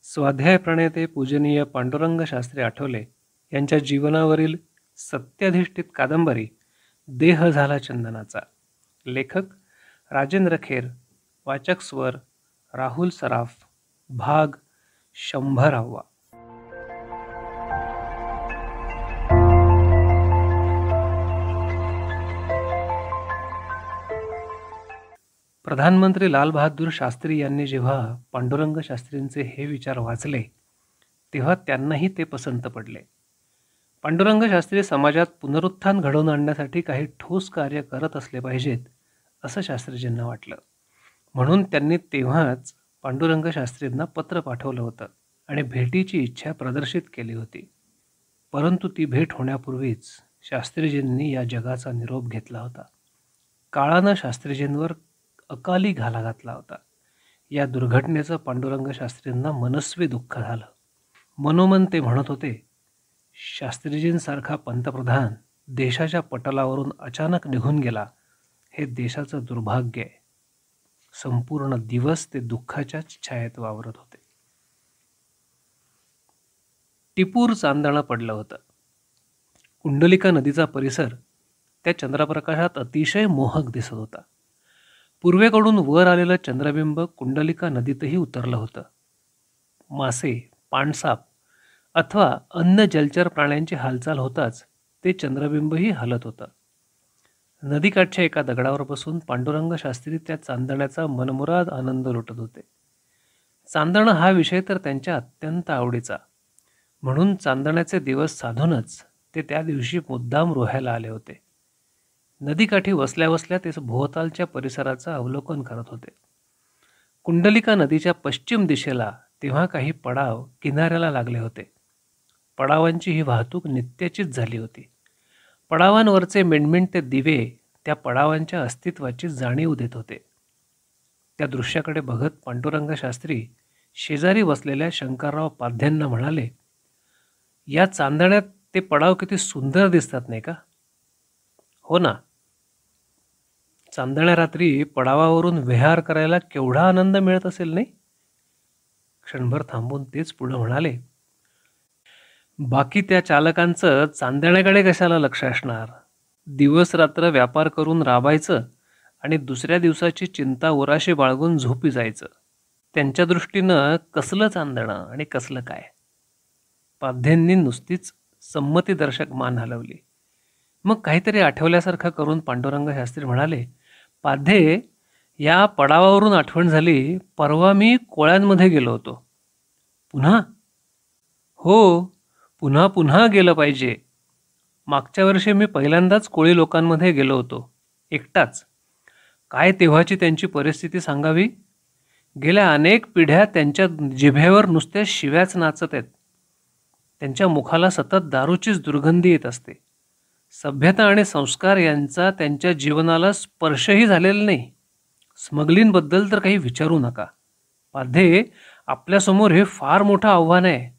स्वाध्याय प्रणेते पूजनीय पांडुरंग शास्त्री आठवले यांच्या जीवनावरील सत्याधिष्ठित कादंबरी देह झाला चंदनाचा. लेखक राजेंद्र खेर. वाचक स्वर राहुल सराफ. भाग 100. प्रधानमंत्री लालबहादूर शास्त्री यांनी जेव्हा पांडुरंग शास्त्रींचे हे विचार वाचले तेव्हा त्यांनाही ते पसंत पडले. पांडुरंग शास्त्री समाजात पुनरुत्थान घडवून आणण्यासाठी काही ठोस कार्य करत असले पाहिजेत असं शास्त्रीजींना वाटलं. म्हणून त्यांनी तेव्हाच पांडुरंग शास्त्रींना पत्र पाठवलं होतं आणि भेटीची इच्छा प्रदर्शित केली होती. परंतु ती भेट होण्यापूर्वीच शास्त्रीजींनी या जगाचा निरोप घेतला होता. काळानं शास्त्रीजींवर अकाली घाला घातला होता. या दुर्घटनेचं पांडुरंग शास्त्रींना मनस्वी दुःख झालं. मनोमन ते म्हणत होते, शास्त्रीजींसारखा पंतप्रधान देशाच्या पटलावरून अचानक निघून गेला हे देशाचं दुर्भाग्य आहे. संपूर्ण दिवस ते दुःखाच्याच छायेत वावरत होते. टिपूर चांदणं पडलं होतं. कुंडलिका नदीचा परिसर त्या चंद्रप्रकाशात अतिशय मोहक दिसत होता. पूर्वेकडून वर आलेलं चंद्रबिंब कुंडलिका नदीतही उतरलं होतं. मासे, पाणसाप अथवा अन्य जलचर प्राण्यांची हालचाल होताच ते चंद्रबिंबही हलत होतं. नदीकाठच्या एका दगडावर बसून पांडुरंग शास्त्री त्या चांदण्याचा मनमुराद आनंद लुटत होते. चांदणं हा विषय तर त्यांच्या अत्यंत आवडीचा. म्हणून चांदण्याचे दिवस साधूनच ते त्या दिवशी मुद्दाम रोहायला आले होते. नदीकाठी बसल्या बसल्या ते भोवतालच्या परिसराचं अवलोकन करत होते. कुंडलिका नदीच्या पश्चिम दिशेला तेव्हा काही पडाव किनाऱ्याला लागले होते. पडावांची ही वाहतूक नित्याचीच झाली होती. पडावांवरचे मिणमिणते दिवे त्या पडावांच्या अस्तित्वाची जाणीव देत होते. त्या दृश्याकडे बघत पांडुरंग शास्त्री शेजारी बसलेल्या शंकरराव पाध्यांना म्हणाले, या चांदण्यात ते पडाव किती सुंदर दिसतात नाही का? हो ना. चांदण्या रात्री पडावावरून विहार करायला केवढा आनंद मिळत असेल नाही? क्षणभर थांबून तेच पुढं म्हणाले, बाकी त्या चालकांचं चांदण्याकडे कशाला लक्ष असणार? दिवस रात्र व्यापार करून राबायचं आणि दुसऱ्या दिवसाची चिंता उराशी बाळगून झोपी जायचं. त्यांच्या दृष्टीनं कसलं चांदणं आणि कसलं काय? पाध्यांनी नुसतीच संमतीदर्शक मान हलवली. मग काहीतरी आठवल्यासारखं करून पांडुरंग शास्त्री म्हणाले, पाध्ये, या पडावावरून आठवण झाली, परवा मी कोळ्यांमध्ये गेलो होतो. पुन्हा? हो, पुन्हा पुन्हा गेलं पाहिजे. मागच्या वर्षी मी पहिल्यांदाच कोळी लोकांमध्ये गेलो होतो, एकटाच. काय तेव्हाची त्यांची परिस्थिती सांगावी. गेल्या अनेक पिढ्या त्यांच्या जिभेवर नुसत्या शिव्याच नाचत आहेत. त्यांच्या मुखाला सतत दारूचीच दुर्गंधी येत असते. सभ्यता आणि संस्कार यांचा त्यांच्या जीवनाला स्पर्शही झालेला नाही. स्मगलिंगबद्दल तर काही विचारू नका. पाध्ये, आपल्यासमोर हे फार मोठं आव्हान आहे.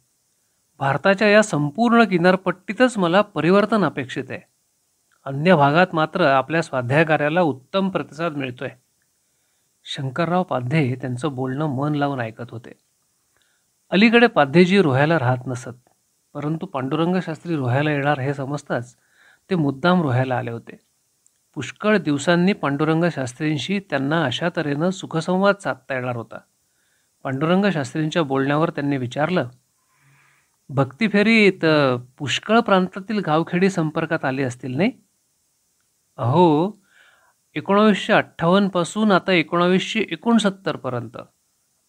भारताच्या या संपूर्ण किनारपट्टीतच मला परिवर्तन अपेक्षित आहे. अन्य भागात मात्र आपल्या स्वाध्याय कार्याला उत्तम प्रतिसाद मिळतोय. शंकरराव पाध्ये त्यांचं बोलणं मन लावून ऐकत होते. अलीकडे पाध्येजी रोहायला राहत नसत, परंतु पांडुरंग शास्त्री रोहायला येणार हे समजताच ते मुद्दाम रोहायला आले होते. पुष्कळ दिवसांनी पांडुरंग शास्त्रींशी त्यांना अशा तऱ्हेनं सुखसंवाद साधता येणार होता. पांडुरंग शास्त्रींच्या बोलण्यावर त्यांनी विचारलं, भक्तिफेरीत पुष्कळ प्रांतातील गावखेडी संपर्कात आली असतील नाही? अहो, 1958 पासून आता 1969 पर्यंत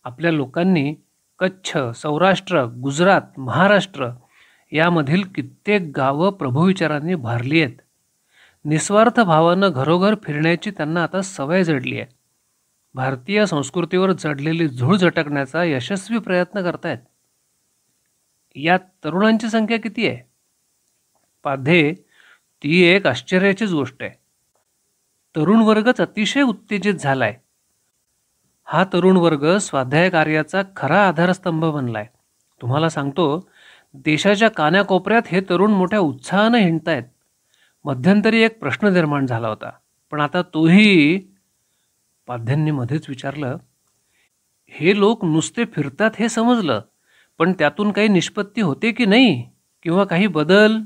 आपल्या लोकांनी कच्छ, सौराष्ट्र, गुजरात, महाराष्ट्र यामधील कित्येक गावं प्रभुविचारांनी भारली आहेत. निस्वार्थ भावानं घरोघर फिरण्याची त्यांना आता सवय जडली आहे. भारतीय संस्कृतीवर जडलेली झूळ झटकण्याचा यशस्वी प्रयत्न करतायत. या तरुणांची संख्या किती आहे? पाध्ये, ती एक आश्चर्याचीच गोष्ट आहे. तरुण वर्गच अतिशय उत्तेजित झालाय. हा तरुण वर्ग स्वाध्याय कार्याचा खरा आधारस्तंभ बनलाय. तुम्हाला सांगतो, देशाच्या कानाकोपऱ्यात हे तरुण मोठ्या उत्साहानं हिंडतायत. मध्यंतरी एक प्रश्न निर्माण झाला होता, पण आता तोही. पाध्यांनी मध्येच विचारलं, हे लोक नुसते फिरतात हे समजलं, पण त्यातून काही निष्पत्ती होते की नाही, किंवा काही बदल?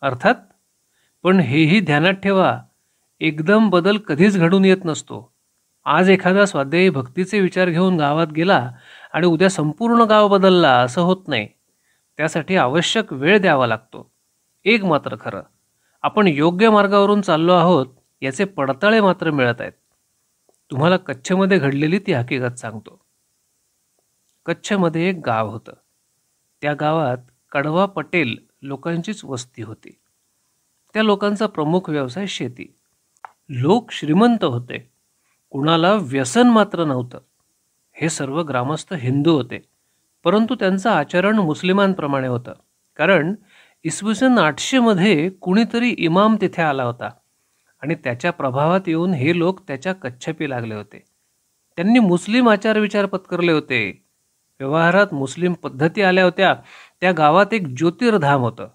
अर्थात. पण हेही ध्यानात ठेवा, एकदम बदल कधीच घडून येत नसतो. आज एखादा स्वाध्यायी भक्तीचे विचार घेऊन गावात गेला आणि उद्या संपूर्ण गाव बदलला असं होत नाही. त्यासाठी आवश्यक वेळ द्यावा लागतो. एक मात्र खरं, आपण योग्य मार्गावरून चाललो आहोत याचे पडताळे मात्र मिळत आहेत. तुम्हाला कच्छमध्ये घडलेली ती हकीकत सांगतो. कच्छमध्ये एक गाव होतं. त्या गावात कडवा पटेल लोकांचीच वस्ती होती. त्या लोकांचा प्रमुख व्यवसाय शेती. लोक श्रीमंत होते, कुणाला व्यसन मात्र नव्हतं. हे सर्व ग्रामस्थ हिंदू होते, परंतु त्यांचं आचरण मुस्लिमांप्रमाणे होतं. कारण इसवी सन 800 मध्ये कुणीतरी इमाम तिथे आला होता आणि त्याच्या प्रभावात येऊन हे लोक त्याच्या कच्छपी लागले होते. त्यांनी मुस्लिम आचारविचार पत्करले होते. व्यवहारात मुस्लिम पद्धती आल्या होत्या. त्या गावात एक ज्योतिर्धाम होतं.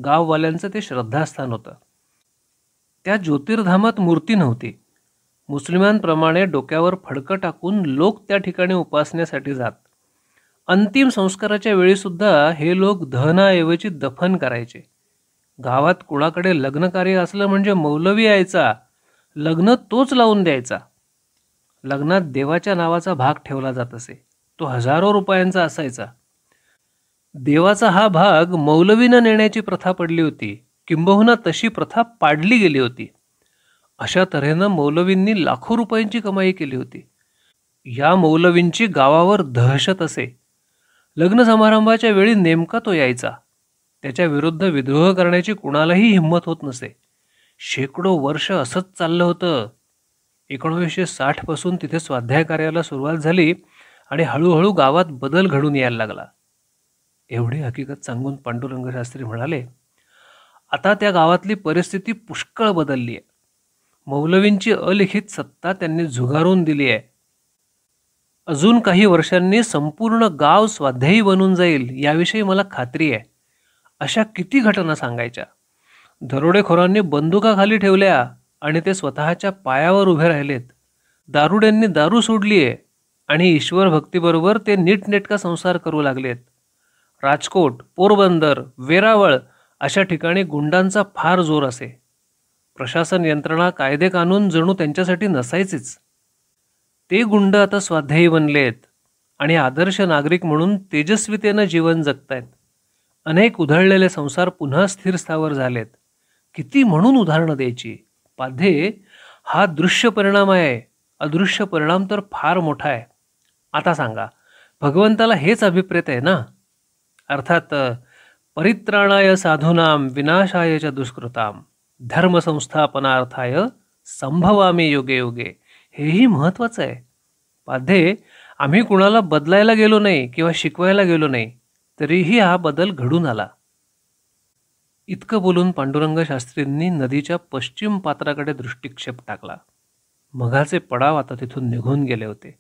गाववाल्यांचं ते श्रद्धास्थान होतं. त्या ज्योतिर्धामात मूर्ती नव्हती. मुस्लिमांप्रमाणे डोक्यावर फडकं टाकून लोक त्या ठिकाणी उपासण्यासाठी जात. अंतिम संस्काराच्या वेळीसुद्धा हे लोक दहनाऐवजी दफन करायचे. गावात कुणाकडे लग्नकार्य असलं म्हणजे मौलवी यायचा, लग्न तोच लावून द्यायचा. लग्नात देवाच्या नावाचा भाग ठेवला जात असे. तो हजारो रुपयांचा असायचा. देवाचा हा भाग मौलवीनं नेण्याची प्रथा पडली होती, किंबहुना तशी प्रथा पाडली गेली होती. अशा तऱ्हेनं मौलवींनी लाखो रुपयांची कमाई केली होती. या मौलवींची गावावर दहशत असे. लग्न समारंभाच्या वेळी नेमका तो यायचा. त्याच्या विरुद्ध विद्रोह करण्याची कुणालाही हिंमत होत नसे. शेकडो वर्ष असंच चाललं होतं. 1960 पासून तिथे स्वाध्याय कार्याला सुरुवात झाली आणि हळूहळू गावात बदल घडून यायला लागला. एवढी हकीकत सांगून पांडुरंग शास्त्री म्हणाले, आता त्या गावातली परिस्थिती पुष्कळ बदलली आहे. मौलवींची अलिखित सत्ता त्यांनी झुगारून दिली आहे. अजून काही वर्षांनी संपूर्ण गाव स्वाध्यायी बनून जाईल याविषयी मला खात्री आहे. अशा किती घटना सांगायच्या. दरोडेखोरांनी बंदुका खाली ठेवल्या आणि ते स्वतःच्या पायावर उभे राहिलेत. दारुड्यांनी दारू सोडली आहे आणि ईश्वर भक्तीबरोबर ते नीटनेटका संसार करू लागलेत. राजकोट, पोरबंदर, वेरावळ अशा ठिकाणी गुंडांचा फार जोर असे. प्रशासन यंत्रणा, कायदे कानून जणू त्यांच्यासाठी नसायचेच. ते गुंड आता स्वाध्यायी बनलेत आणि आदर्श नागरिक म्हणून तेजस्वीतेनं जीवन जगतायत. अनेक उधळलेले संसार पुन्हा स्थिर स्थावर झालेत. किती म्हणून उदाहरणं द्यायची. पाध्ये, हा दृश्य परिणाम आहे. अदृश्य परिणाम तर फार मोठा आहे. आता सांगा, भगवंताला हेच अभिप्रेत आहे ना? अर्थात परित्राणाय साधूनाम विनाशाय च दुष्कृताम धर्मसंस्थापनार्थाय संभवामी योगे योगे, हेही महत्त्वाचं आहे. पाध्ये, आम्ही कुणाला बदलायला गेलो नाही किंवा शिकवायला गेलो नाही, तरीही हा बदल घडून आला. इतकं बोलून पांडुरंग शास्त्रींनी नदीच्या पश्चिम पात्राकडे दृष्टिक्षेप टाकला. मघाचे पडाव आता तिथून निघून गेले होते.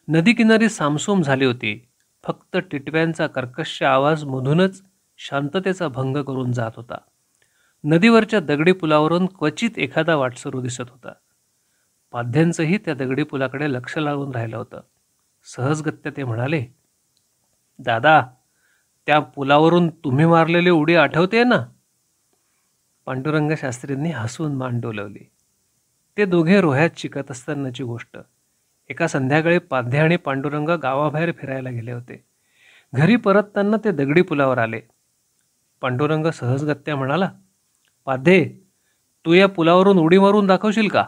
नदी किनारी सामसूम झाली होती. फक्त टिटव्यांचा कर्कश आवाज मधूनच शांततेचा भंग करून जात होता. नदीवरच्या दगडी पुलावरून क्वचित एखादा वाटसरू दिसत होता. पाध्यांचंही त्या दगडी पुलाकडे लक्ष लागून राहिलं होतं. सहजगत्या ते म्हणाले, दादा, त्या पुलावरून तुम्ही मारलेली उडी आठवते ना? पांडुरंग शास्त्रींनी हसून मान डोलवली. ते दोघे रोह्यात शिकत असतानाची गोष्ट. एका संध्याकाळी पाध्ये आणि पांडुरंग गावाबाहेर फिरायला गेले होते. घरी परतताना ते दगडी पुलावर आले. पांडुरंग सहजगत्या म्हणाला, पाध्ये, तू या पुलावरून उडी मारून दाखवशील का?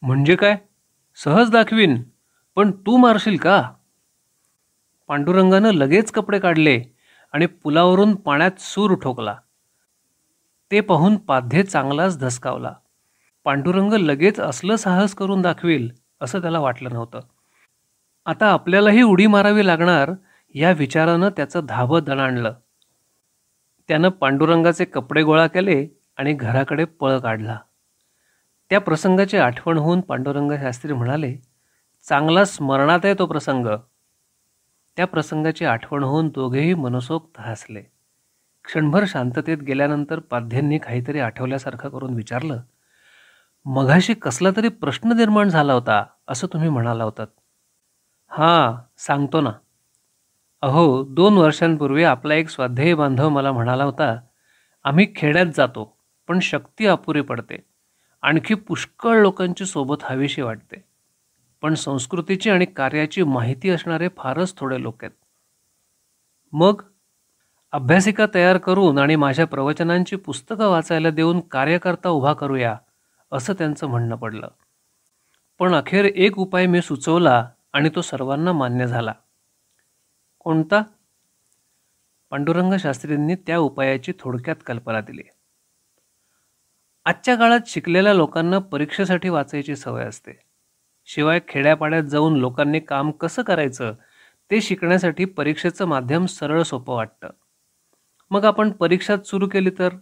म्हणजे काय? सहज दाखवीन, पण तू मारशील का? पांडुरंगानं लगेच कपडे काढले आणि पुलावरून पाण्यात सूर ठोकला. ते पाहून पाध्ये चांगलाच धसकावला. पांडुरंग लगेच असलं साहस करून दाखवेल असं त्याला वाटलं नव्हतं. आता आपल्यालाही उडी मारावी लागणार या विचारानं त्याचं धाबं दणाणलं. त्यानं पांडुरंगाचे कपडे गोळा केले आणि घराकडे पळ काढला. त्या प्रसंगाची आठवण होऊन पांडुरंग शास्त्री म्हणाले, चांगला स्मरणात आहे तो प्रसंग. त्या प्रसंगाची आठवण होऊन दोघेही मनसोक्त हसले. क्षणभर शांततेत गेल्यानंतर पाध्यांनी काहीतरी आठवल्यासारखं करून विचारलं, मघाशी कसला तरी प्रश्न निर्माण झाला होता असं तुम्ही म्हणाला होतात. हां, सांगतो ना. अहो, 2 वर्षांपूर्वी आपला एक स्वाध्यायी बांधव मला म्हणाला होता, आम्ही खेड्यात जातो, पण शक्ती अपुरी पडते. आणखी पुष्कळ लोकांची सोबत हवीशी वाटते. पण संस्कृतीची आणि कार्याची माहिती असणारे फारच थोडे लोक आहेत. मग अभ्यासिका तयार करून आणि माझ्या प्रवचनांची पुस्तकं वाचायला देऊन कार्यकर्ता उभा करूया, असं त्यांचं म्हणणं पडलं. पण अखेर एक उपाय मी सुचवला आणि तो सर्वांना मान्य झाला. कोणता? पांडुरंग शास्त्रींनी त्या उपायाची थोडक्यात कल्पना दिली. आजच्या काळात शिकलेल्या लोकांना परीक्षेसाठी वाचायची सवय असते. शिवाय खेड्यापाड्यात जाऊन लोकांनी काम कसं करायचं ते शिकण्यासाठी परीक्षेचं माध्यम सरळ सोपं वाटतं. मग आपण परीक्षाच सुरू केली तर?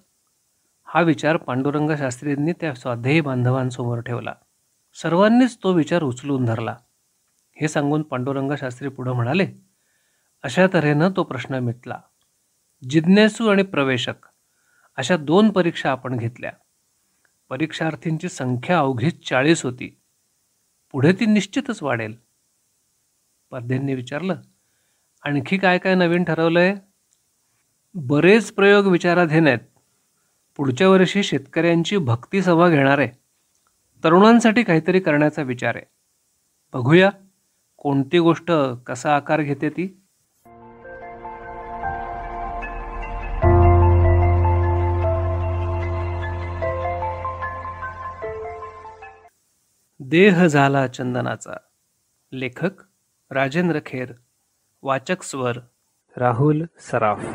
हा विचार पांडुरंग शास्त्रींनी त्या स्वाध्यायी बांधवांसमोर ठेवला. सर्वांनीच तो विचार उचलून धरला. हे सांगून पांडुरंग शास्त्री पुढे म्हणाले, अशा तऱ्हेनं तो प्रश्न मिटला. जिज्ञासू आणि प्रवेशक अशा 2 परीक्षा आपण घेतल्या. परीक्षार्थींची संख्या अवघीच 40 होती. पुढे ती निश्चितच वाढेल. पाध्यांनी विचारलं, आणखी काय काय नवीन ठरवलंय? बरेच प्रयोग विचाराधीन आहेत. पुढच्या वर्षी शेतकऱ्यांची भक्ती सभा घेणार आहे. तरुणांसाठी काहीतरी करण्याचा विचार आहे. बघूया कोणती गोष्ट कसा आकार घेते ती. देह झाला चंदनाचा. लेखक राजेंद्र खेर. वाचक स्वर राहुल सराफ.